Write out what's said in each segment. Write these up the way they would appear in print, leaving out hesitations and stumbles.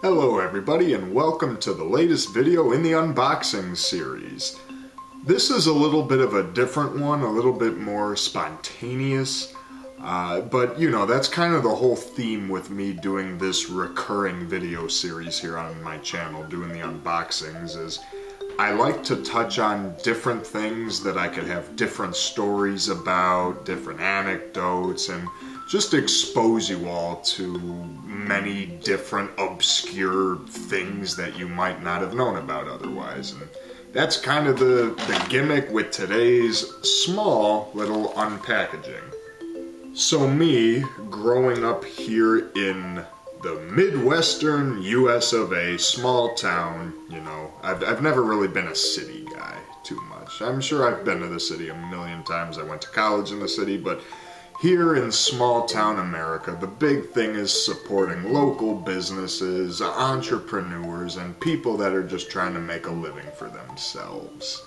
Hello everybody and welcome to the latest video in the unboxing series. This is a little bit of a different one, a little bit more spontaneous, but you know, that's kind of the whole theme with me doing this recurring video series here on my channel, doing the unboxings, is I like to touch on different things that I could have different stories about, different anecdotes, and just expose you all to many different obscure things that you might not have known about otherwise. And that's kind of the gimmick with today's small little unpackaging. So me, growing up here in the Midwestern US of A, small town, you know, I've never really been a city guy too much. I'm sure I've been to the city a million times. I went to college in the city, but here in small town America, the big thing is supporting local businesses, entrepreneurs, and people that are just trying to make a living for themselves.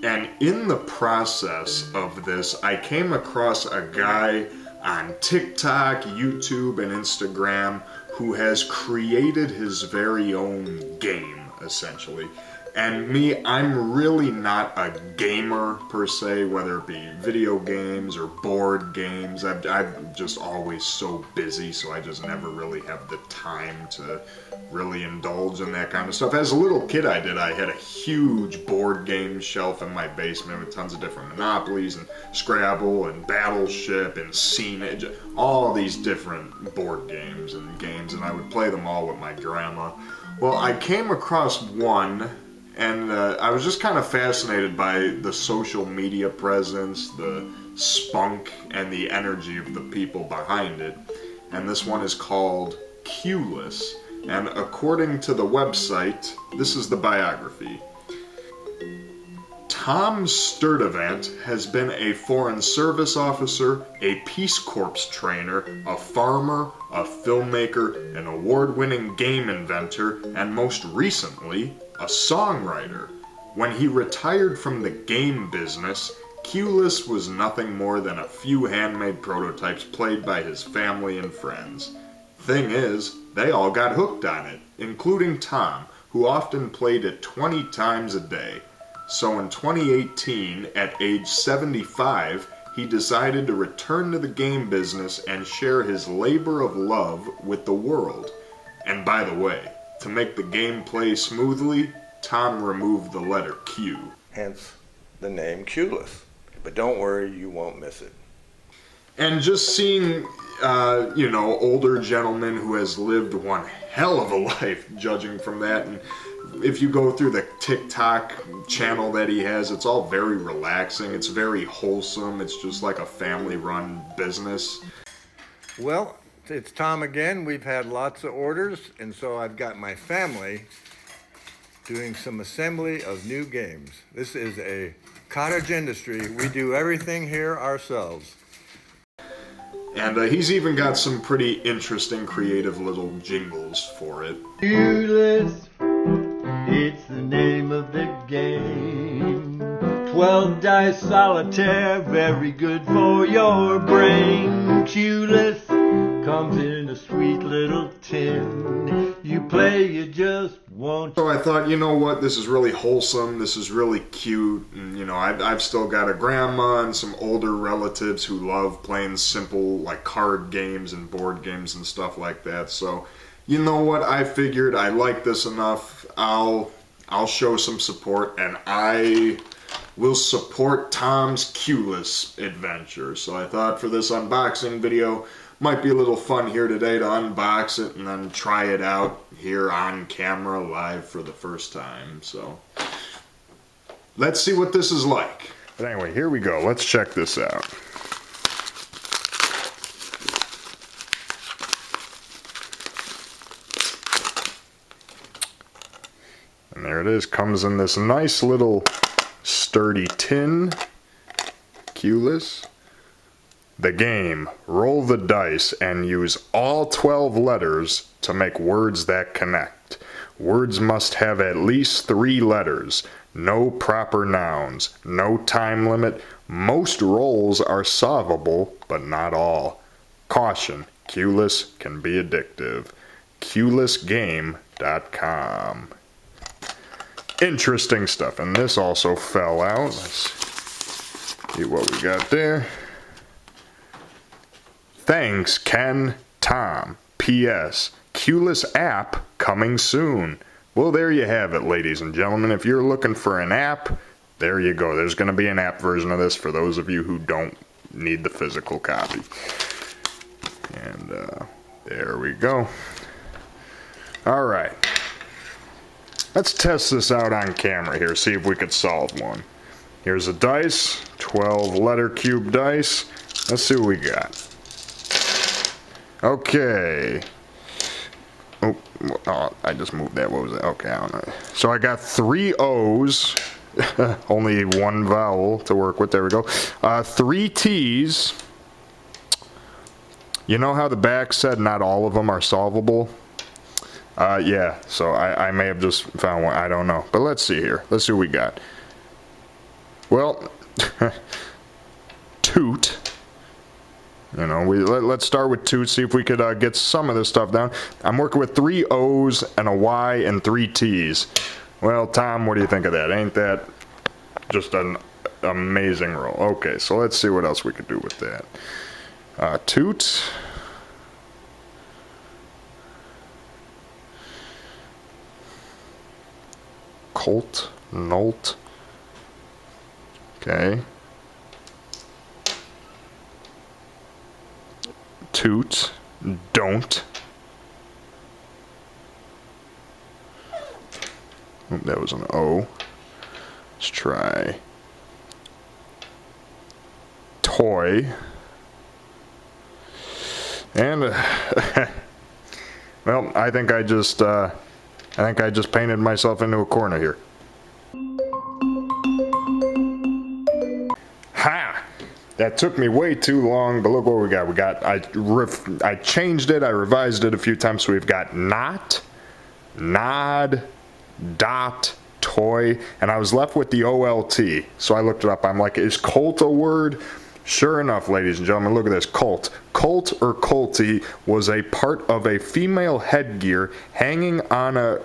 And in the process of this, I came across a guy on TikTok, YouTube, and Instagram who has created his very own game, essentially. And me, I'm really not a gamer per se, whether it be video games or board games. I'm just always so busy, so I just never really have the time to really indulge in that kind of stuff. As a little kid I had a huge board game shelf in my basement with tons of different Monopolies and Scrabble and Battleship and Scene, all these different board games, and I would play them all with my grandma. Well, I came across one, and I was just kind of fascinated by the social media presence, the spunk, and the energy of the people behind it. And this one is called Cueless. And according to the website, this is the biography. Tom Sturdivant has been a Foreign Service officer, a Peace Corps trainer, a farmer, a filmmaker, an award-winning game inventor, and most recently, a songwriter. When he retired from the game business, Cueless was nothing more than a few handmade prototypes played by his family and friends. Thing is, they all got hooked on it, including Tom, who often played it 20 times a day. So in 2018, at age 75, he decided to return to the game business and share his labor of love with the world. And by the way, to make the game play smoothly, Tom removed the letter Q. Hence the name Cueless. But don't worry, you won't miss it. And just seeing, you know, older gentleman who has lived one hell of a life, judging from that, and if you go through the TikTok channel that he has, it's all very relaxing, it's very wholesome, it's just like a family-run business. Well, it's Tom again. We've had lots of orders, and so I've got my family doing some assembly of new games. This is a cottage industry. We do everything here ourselves. And he's even got some pretty interesting, creative little jingles for it. Cueless, it's the name of the game. 12 dice solitaire, very good for your brain. Cueless comes in a sweet little tin. You play, you just won't. So I thought, you know what, this is really wholesome, this is really cute, and you know, I've still got a grandma and some older relatives who love playing simple, like, card games and board games and stuff like that. So, you know what, I figured I like this enough, I'll show some support, and I will support Tom's Cueless adventure. So I thought for this unboxing video, might be a little fun here today to unbox it and then try it out here on camera live for the first time. So let's see what this is like. But anyway, here we go. Let's check this out. And there it is. Comes in this nice little sturdy tin. Cueless. The game, roll the dice and use all 12 letters to make words that connect. Words must have at least 3 letters. No proper nouns. No time limit. Most rolls are solvable, but not all. Caution, Cueless can be addictive. QlessGame.com. Interesting stuff. And this also fell out. Let's see what we got there. Thanks, Ken Tom. P.S. Qless app coming soon. Well, there you have it, ladies and gentlemen. If you're looking for an app, there you go. There's going to be an app version of this for those of you who don't need the physical copy. And there we go. All right. Let's test this out on camera here, see if we could solve one. Here's a dice, 12 letter cube dice. Let's see what we got. Okay. Oh, I just moved that. What was it? Okay, I don't know. So I got 3 O's. Only one vowel to work with. There we go. 3 T's. You know how the back said not all of them are solvable? Yeah, so I may have just found one. I don't know. But let's see here. Let's see what we got. Well, toot. You know, let's start with toot, see if we could get some of this stuff down. I'm working with 3 O's and a Y and 3 T's. Well, Tom, what do you think of that? Ain't that just an amazing roll? Okay, so let's see what else we could do with that. Toot. Colt. Nolt. Okay. Toot, don't. Oop, that was an O. Let's try toy. And well, I think I just painted myself into a corner here. Ha! That took me way too long, but look what we got. We got, I changed it, I revised it a few times, so we've got not, nod, dot, toy, and I was left with the OLT. So I looked it up. I'm like, is colt a word? Sure enough, ladies and gentlemen, look at this, colt. Colt or colty was a part of a female headgear hanging on a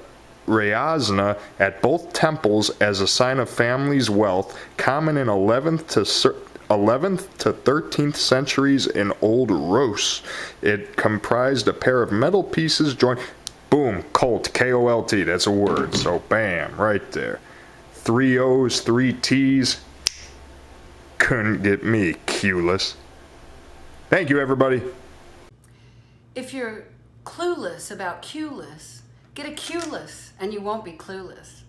Ryazna at both temples as a sign of family's wealth, common in 11th to 13th centuries in Old Rus. It comprised a pair of metal pieces joined. Boom, colt, K-O-L-T, that's a word. So bam, right there. 3 O's, 3 T's. Couldn't get me, Qless. Thank you, everybody. If you're clueless about Qless, get a Qless and you won't be clueless.